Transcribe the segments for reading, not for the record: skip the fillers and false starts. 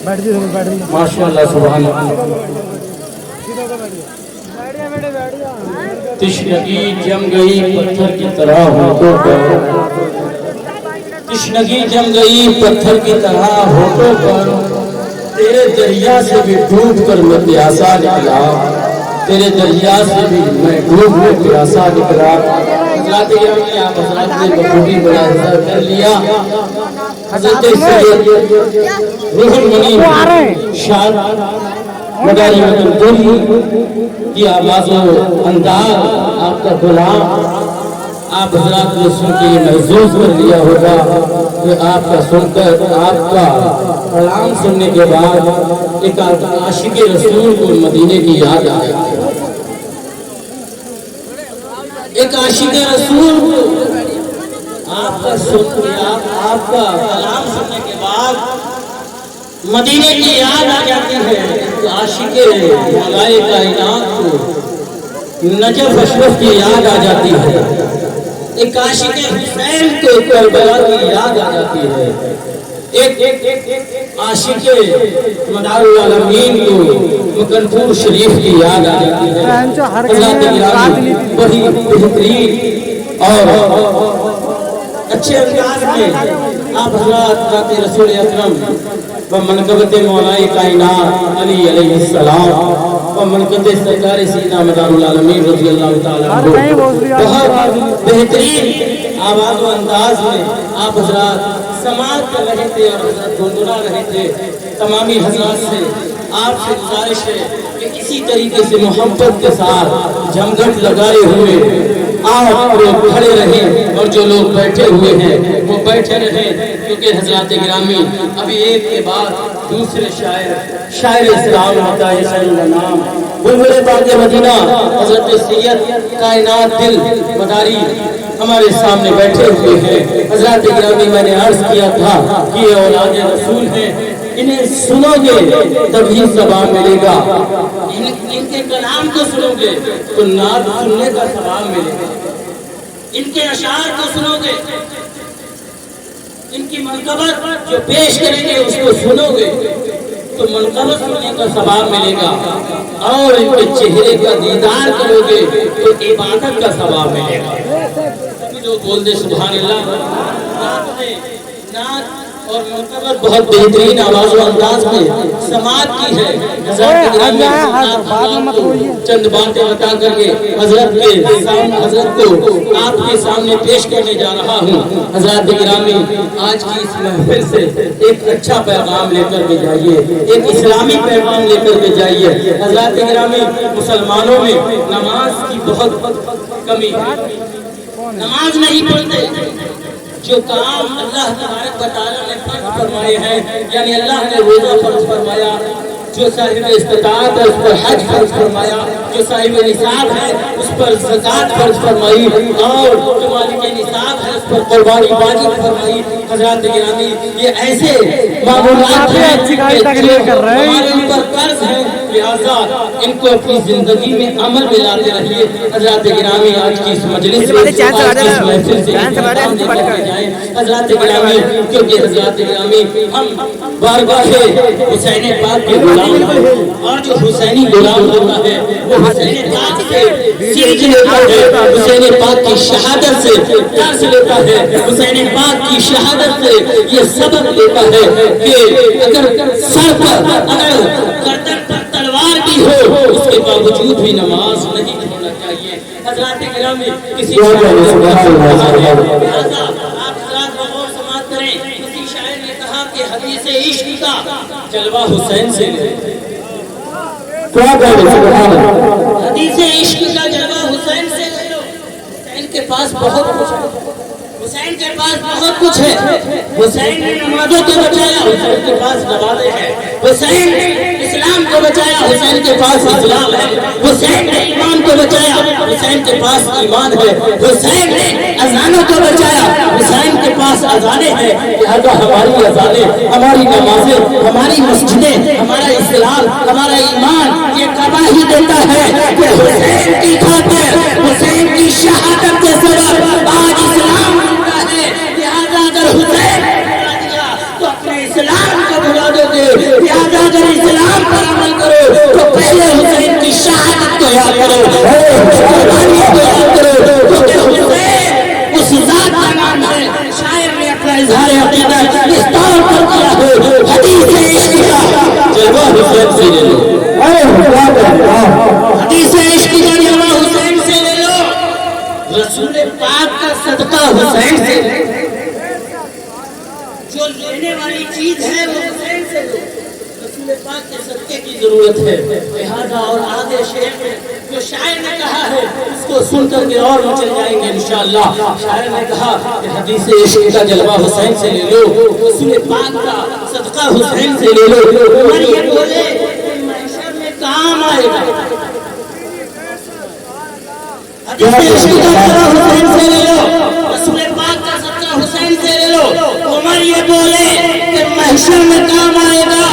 माशाअल्लाह सुभान अल्लाह। तशनगी जम गई पत्थर की तरह होठों पर, तशनगी जम गई पत्थर की तरह होठों पर, तेरे दरिया से भी डूब कर मैं प्यासा निकला, तेरे दरिया से भी मैं डूब कर प्यासा निकला। आप हज़रात ने बखूबी बड़ा हिस्सा कर लिया। हज़रत सैयद रूहुल मनी शान मदारी मतुल की आवाज़ और अंदाज आपका गुलाम आप हज़रात ने सुन के ये महसूस कर लिया होगा कि आपका सुनकर आपका कलाम सुनने के बाद एक आशिक़ रसूल को मदीने की याद आ गई। एक आशिक़ रसूल को आपका आपका कलाम सुनने के बाद मदीने की याद आ जाती है। तो आशिक़ मौलाए कायनात को नजफ अशरफ की याद आ जाती है। एक आशिक़ हुसैन को करबला की याद आ जाती है। एक आशिक़ मदारुल आलमीन को मुकनपुर शरीफ की याद आ जाती है। बड़ी बेहतरीन और अच्छे अंदाज में आप हज़रात रसूल अकरम व मनक़बत मौलाए कायनात अली अलैहिस्सलाम व मनक़बत सरकार सीना मदारुल आलमीन रज़ी अल्लाह तआला अन्हु बहुत बेहतरीन आवाज़ व अंदाज में आप हज़रात समाअत कर रहे थे और हज़रत गुनगुना रहे थे। तमामी हज़रात से आपसे गुजारिश है कि इसी तरीके से मोहब्बत के साथ जमघट लगाए हुए आप लोग खड़े रहें और जो लोग बैठे हुए हैं वो बैठे रहें, क्योंकि हज़रात गिरामी अभी एक के बाद दूसरे शायर इस्लाम मताए नाम बुलबुल बाग़ मदीना हज़रत सैयद कायनात दिल मदारी हमारे सामने बैठे हुए हैं। हज़रात गिरामी मैंने अर्ज किया था कि ये औलाद रसूल हैं, इन्हें सुनोगे तभी सवाब मिलेगा, इनके कलाम को सुनोगे तो नात सुनने का सवाब मिलेगा, इनके अशार को सुनोगे, इनकी मनक़बत जो पेश करेंगे उसको सुनोगे तो मनक़बत सुनने का सवाब मिलेगा, और इनके चेहरे का दीदार करोगे तो इबादत का सवाब मिलेगा। जो बोल दे सुभान अल्लाह। नात और मनक़बत बहुत बेहतरीन आवाज़ और अंदाज में समाअत की है। चंद बातें बता करके हज़रत को आपके सामने पेश करने जा रहा हूँ। हज़रत गिरामी आज की इस महफिल से एक अच्छा पैगाम लेकर के जाइए, एक इस्लामी पैगाम लेकर के जाइए। हज़रत गिरामी मुसलमानों में नमाज की बहुत कमी है, नमाज नहीं पढ़ते। जो काम अल्लाह तबारक व तआला ने फर्ज फरमाए हैं, यानी अल्लाह ने रोजा फर्ज फरमाया, जो साहिब इस्तिताअत है उस पर हज फर्ज फरमाया, जो साहिब निसाब है उस पर ज़कात फर्ज फरमाई, और जो मालिक निसाब है उस पर कुर्बानी वाजिब फरमाई। हज़रात गिरामी ये ऐसे मामूलात हैं हमारे ऊपर कर्ज है, लिहाजा इनको अपनी जिंदगी में अमल में लाते रहिए। हज़रात गिरामी आज की इस मजलिस से हज़रात गिरामी, क्योंकि हज़रात गिरामी हम बारगाहे हुसैन पाक के गुलाम हैं, और जो हुसैनी गुलाम होता है वो हुसैन पाक से सीख लेता है, हुसैन पाक की शहादत से दर्स लेता है, हुसैन पाक की शहादत से ये सबक लेता है कि अगर सर पर अगर गर्दन पर तलवार भी हो उसके बावजूद भी नमाज नहीं छोड़ना चाहिए। हज़रात गिरामी किसी हदीस इश्क का जलवा हुसैन से ले, हदीस इश्क का जलवा हुसैन से ले लो। हुसैन के पास बहुत कुछ है, हुसैन के पास बहुत कुछ है। हुसैन ने नमाजों को बचाया, हुसैन के पास नमाज़ें हैं। हुसैन ने इस्लाम को बचाया, हुसैन के पास इस्लाम है। हुसैन ने ईमान को बचाया, हुसैन के पास ईमान है। हुसैन ने अज़ानों को बचाया, हुसैन के पास अज़ानें हैं। लिहाजा हमारी अज़ानें, हमारी नमाजें, हमारी मस्जिदें, हमारा इस्लाम, हमारा ईमान ये गवाही देता है कि हुसैन की खातिर, हुसैन की शहादत के सबब आज इस्लाम मिलता है। लिहाजा अगर हुसैन तो अपने इस्लाम को भुला दोगे, रसूल पाक का सदका हुसैन से, जो लेने वाली चीज है वो हुसैन से लो। रसूल पाक के सदके की जरूरत है। लिहाजा और आगे शेर में जो शायर ने कहा है उसको सुन करके और मचल जाएंगे इंशाअल्लाह। शायर ने कहा कि हदीस इश्क का जलवा हुसैन से ले लो, रसूल पाक का सदका हुसैन से ले लो। और ये बोले महशर में काम आएगा, हदीस इश्क का जलवा हुसैन से ले लो, रसूल पाक का सदका हुसैन से ले लो। उमर ये बोले कि महशर में काम आएगा,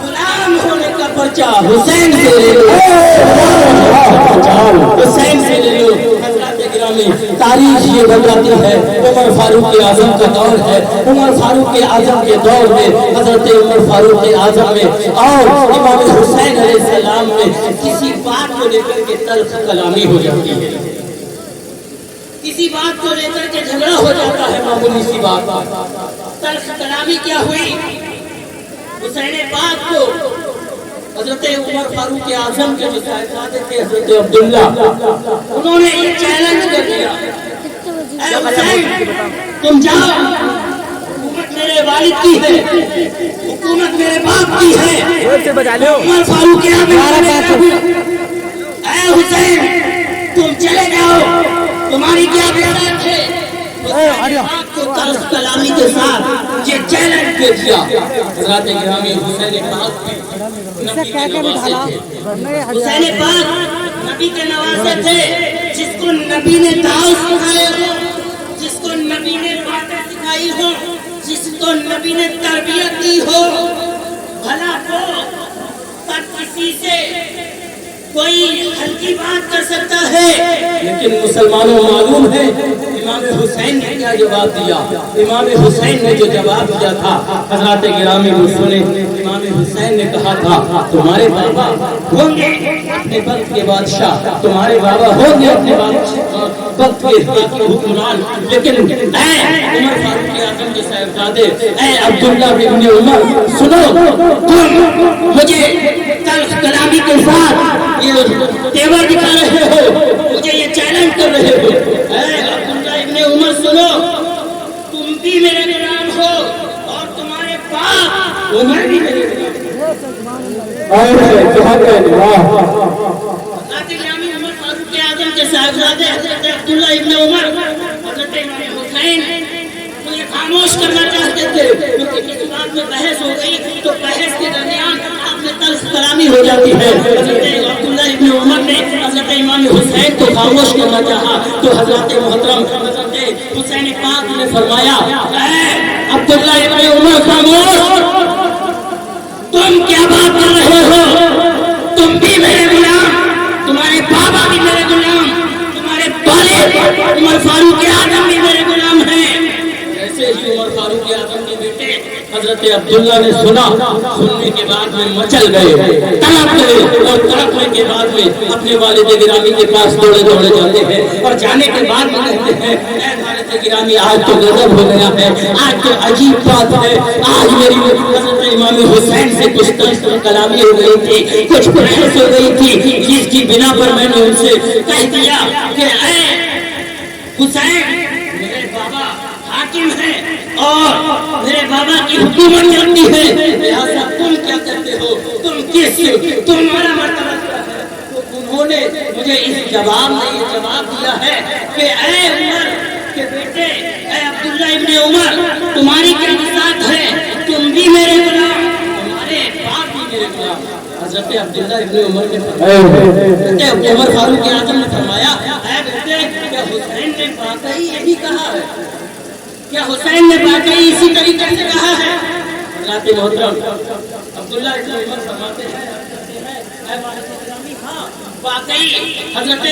गुलाम होने का पर्चा हुसैन से ले लो, हुसैन से ले लो। हज़रात गिरामी, तारीख ये बताती है उमर फारूक आजम का दौर है। उमर फारूक आजम के दौर में हजरत उमर फारूक आजम में और इमाम हुसैन अलैहिस्सलाम में किसी बात को लेकर के तल्ख कलामी हो जाती है, किसी बात को लेकर के झगड़ा हो जाता है, मामूली सी बात। तल्ख कलामी क्या हुई? हुसैन पाक को हजरत उमर फारूक आजम के जो साहबजादे थे हजरत अब्दुल्ला, उन्होंने ये चैलेंज कर दिया, ऐ हुसैन तुम जाओ, हुकूमत मेरे वालिद की है, हुकूमत मेरे बाप की है, उमर फारूक आजम, ऐ हुसैन तुम चले जाओ, तुम्हारी क्या बिरादत है? आपको तल्ख कलामी के साथ ये चैलेंज दे दिया। हज़रात गिरामी, हुसैन पाक नबी के नवासे थे, हुसैन पाक नबी के नवासे थे, जिसको नबी ने दाऊद सिखाया हो, जिसको नबी ने बातें सिखाई हो, जिसको नबी ने तरबियत दी हो, भला तो तब किसी से कोई हल्की बात कर सकता है। लेकिन मुसलमानों मालूम है इमाम हुसैन ने क्या जवाब दिया। इमाम हुसैन ने जो जवाब दिया था हज़रात गिरामी को सुने। इमाम हुसैन ने कहा था तुम्हारे बाबा होंगे अपने वक्त के बादशाह, तुम्हारे बाबा होंगे अपने वक्त के हुक्मरान, लेकिन उमर फारूक आजम के साहबजादे अब्दुल्ला इब्न उमर सुनो, तुम मुझे तल्ख कलामी के साथ ये तेवर दिखा रहे हो, मुझे ये चैलेंज कर रहे हो। अब्दुल्ला इब्न उमर सुनो, तुम भी मेरे गुलाम हो और तुम्हारे बाप उमर भी मेरे गुलाम उमर फारूक आजम के साहबजादे हज़रत अब्दुल्ला इब्न उमर, हज़रत इमाम हुसैन तो ये खामोश करना चाहते थे, क्योंकि किसी बात में बहस हो गई तो बहस के दरमियान आपने तल्ख कलामी हो जाती है। हज़रत अब्दुल्ला इब्न उमर ने हज़रत इमाम हुसैन को खामोश करना चाहा तो हज़रत मोहतरम हज़रत हुसैन पाक ने फरमाया, अब्दुल्ला इब्न उमर खामोश, तुम क्या बात कर रहे हो? तुम भी मेरे गुलाम, तुम्हारे बाबा भी मेरे गुलाम, तुम्हारे वालिद उमर फारूक आजम भी मेरे गुलाम हैं। ऐसे ही उमर फारूक आजम के बेटे हजरत अब्दुल्ला ने सुना, सुनने के बाद में मचल गए, तड़प गए और तड़पने के बाद में अपने वालिद गिरामी के पास दौड़े दौड़े जाते हैं और जाने के बाद में कहते हैं, वालिद गिरामी आज तो गजब हो गया है, आज तो अजीब बात है, आज मेरी हजरत इमाम हुसैन से कुछ तल्ख कलामी हो गई थी, कुछ बहस हो गई थी, जिसकी बिना पर मैंने उनसे कह दिया कि हुसैन मेरे बाबा हाकिम है और मेरे बाबा की हुकूमत चलती है, लिहाजा तुम क्या करते हो, तुम्हारा मर्तबा क्या है? तो उन्होंने मुझे इस जवाब में ये जवाब दिया है कि ऐ उमर के बेटे, ऐ अब्दुल्ला इब्न उमर, तुम्हारी क्या बिसात है? तुम भी मेरे गुलाम, तुम्हारे बाप भी मेरे गुलाम। हज़रत अब्दुल्ला इब्न उमर ने उमर फारूक आजम ने फरमाया, ऐ बेटे, क्या हुसैन ने वाकई यही कहा है? क्या हुसैन ने वाकई इसी तरीके से कहा है? हज़रत मोहतरम अब्दुल्ला इब्न उमर फरमाते हैं, हाँ वाकई हज़रत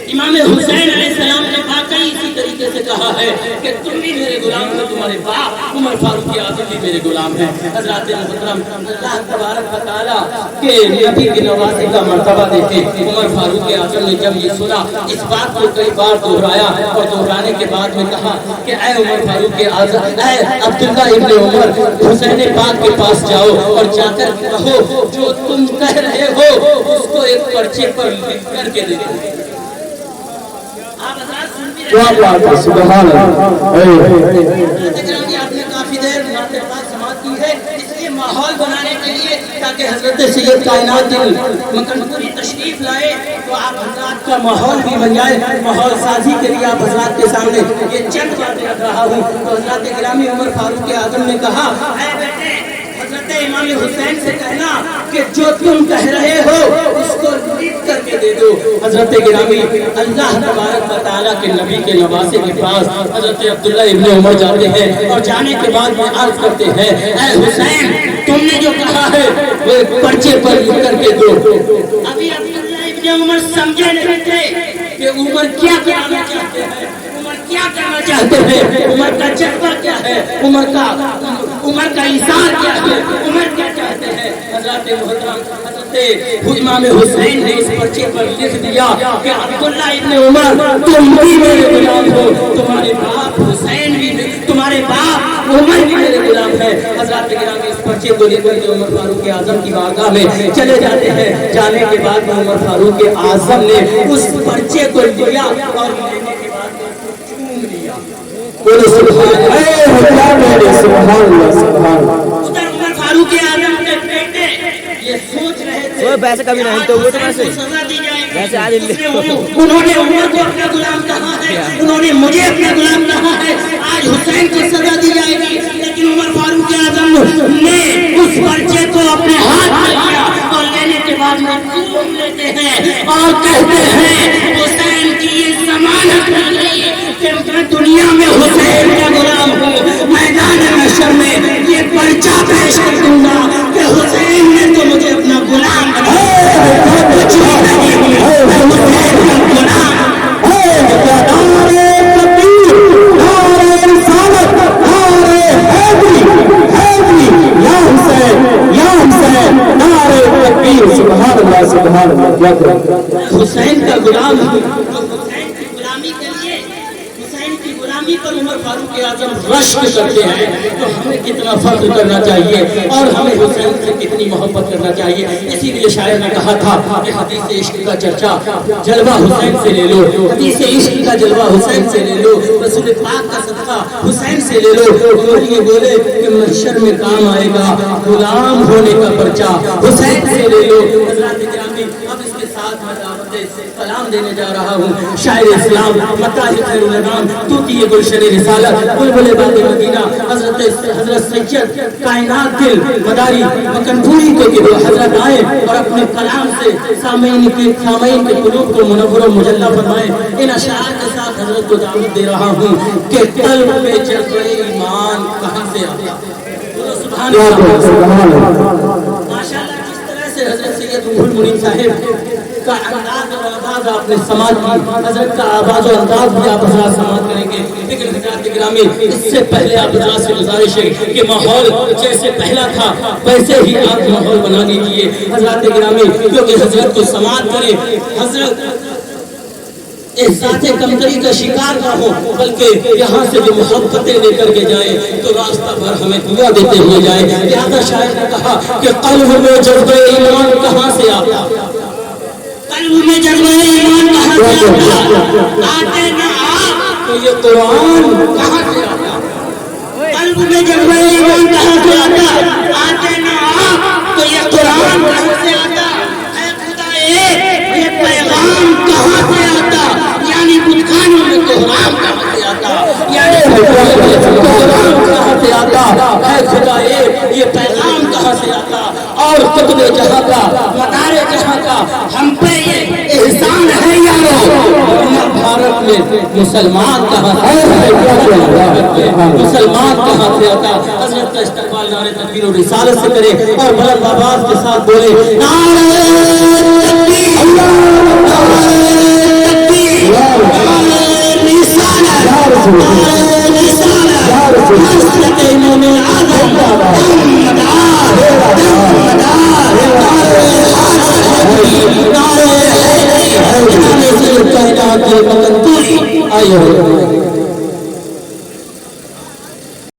इमाम हुसैन अलैहिस्सलाम ने वाकई इसी तरीके से कहा है कि तुम भी मेरे गुलाम हो, तुम्हारे बाप उमर फारूक आजम भी मेरे गुलाम हैं। हज़रत मोहतरम अल्लाह तबारक व तआला के नबी के नवासे का मर्तबा देते उमर फारूक आजम ने जब ये सुना, इस बात को कई बार दोहराया और दोहराने के बाद में कहा कि ऐ उमर फारूक आजम, ऐ अब्दुल्ला इब्न उमर, हुसैन पाक के पास जाओ और जाकर कहो जो तुम कह रहे हो उसको एक पर्चे पर लिख करके दे दो। کیا بات ہے، سبحان اللہ۔ آپ نے کافی دیر سماعت کی ہے، اس لیے ماحول بنانے کے لیے تاکہ حضرت سید کائنات مکنپوری تشریف لائے تو آپ حضرات کا ماحول بھی بن جائے۔ ماحول سازی کے لیے آپ حضرات کے سامنے یہ چند باتیں رکھ رہا ہوں۔ تو حضرت گرامی عمر فاروق اعظم نے کہا، اے بیٹے حضرت امام حسین سے کہنا کہ جو تم کہہ رہے ہو اس کو لکھ کر کے دے دو۔ حضرت گرامی اللہ تبارک و تعالیٰ کے نبی کے نواسے کے پاس حضرت عبداللہ ابن عمر جاتے ہیں اور جانے کے بعد وہ عرض کرتے ہیں، اے حسین تم نے جو کہا ہے وہ پرچے پر لکھ کر کے دو۔ ابھی عبداللہ ابن عمر سمجھے نہیں تھے کہ عمر کیا کہنا چاہتے ہیں، کیا کہنا چاہتے ہیں، عمر کا جذبہ کیا ہے، عمر کا ایثار کیا ہے، عمر کیا چاہتے ہیں۔ حضرت محترم حضرت امام حسین نے اس پرچے پر لکھ دیا کہ عبداللہ ابن عمر تم بھی میرے غلام ہو، تمہارے باپ حسین بھی، تمہارے باپ عمر بھی میرے غلام ہے۔ حضرت گرامی اس پرچے کو لے کر کے عمر فاروق اعظم کی بارگاہ میں چلے جاتے ہیں۔ جانے کے بعد عمر فاروق اعظم نے اس پرچے کو لیا اور لینے کے بعد عمر فاروق اعظم کے بیٹے یہ سوچ رہے تھے ویسے کبھی نہیں تو وہ تو ویسے آج انہوں نے عمر کو اپنا غلام کہا ہے، انہوں نے مجھے اپنا غلام کہا ہے، آج حسین کو سزا دی جائے گی۔ لیکن عمر فاروق اعظم نے اس پرچے کو اپنے ہاتھ میں لیا اور لینے کے بعد وہ چوم لیتے ہیں اور کہتے ہیں حسین کی یہ ضمانت نہیں کہ میں دنیا میں حسین کا غلام ہوں، میدان محشر میں یہ پرچہ پیش کر دوں گا کہ حسین نے تو مجھے اپنا غلام بنایا، کچھ بھی نہیں ہوں، میں حسین کا غلام۔ حسین کا غلام، حسین کی غلامی کے لیے، حسین کی غلامی پر عمر فاروق اعظم رشک کرتے ہیں تو ہمیں کتنا فخر کرنا چاہیے اور ہمیں حسین سے کتنی محبت کرنا چاہیے۔ اسی لیے شاعر نے کہا تھا کہ حدیث عشق کا چرچا جلوہ حسین سے لے لو، حدیث عشق کا جلوہ حسین سے لے لو، رسول پاک کا صدقہ حسین سے لے لو۔ اور یہ بولے کہ محشر میں کام آئے گا غلام ہونے کا پرچہ حسین سے لے لو۔ حضرات گرامی اب اس کے ساتھ میں دعوت سلام دینے جا رہا ہوں۔ شاعر اسلام مطاہر خیر الانام طوطی گلشن رسالت بلبل باد مدینہ حضرت سید کائنات دل مداری مکنپوری کے حضرت آئے اور اپنے کلام سے سامعین کے قلوب کو منور و مجلہ فرمائے۔ ان اشعار کے ساتھ حضرت کو دعوت دے رہا ہوں کہ قلب میں جذبہ ایمان کہاں سے آتا ہے۔ سبحان اللہ، ماشاءاللہ جس طرح سے حضرت سید روح المنیر صاحب کا انداز اور انداز آپ نے سماعت کی، حضرت کا آواز و انداز بھی آپ حضرات سماعت کریں گے۔ لیکن حضرات گرامی اس سے پہلے آپ حضرات سے گزارش ہے کہ ماحول جیسے پہلا تھا ویسے ہی آپ ماحول بنا دیجیے حضرات گرامی، کیونکہ حضرت کو سماعت کریں، حضرت احساس کمتری کا شکار نہ ہو، بلکہ یہاں سے جو محبتیں لے کر کے جائیں تو راستہ بھر ہمیں دعا دیتے ہوئے جائیں۔ لہذا شاعر نے کہا کہ قلب میں جذبہ ایمان کہاں سے آتا، قلب میں جذبہ ایمان کہاں سے آتا، آتے نہ آپ تو یہ قرآن کہاں سے آتا، قلب میں جذبہ ایمان کہاں سے آتا، آتے نہ آپ تو یہ قرآن کہاں سے آتا، اے خدا یہ پیغام کہاں سے آتا، یعنی بتخانوں میں قرآن کہاں سے آتا، یعنی قرآن کہاں سے آتا، اے خدا یہ پیغام کہاں سے آتا۔ اور قطب جہاں کا مدار جہاں کا ہم پہ یہ احسان ہے یارو، بھارت میں مسلمان کہاں سے مسلمان کہاں سے آتا۔ حضرت کا استقبال نعرہ تکبیر و رسالت سے کرے اور بلند آواز کے ساتھ بولے نعرہ تکبیر، نعرہ تکبیر، نعرہ رسالت، نعرہ رسالت، حضرت امام اعظم آئے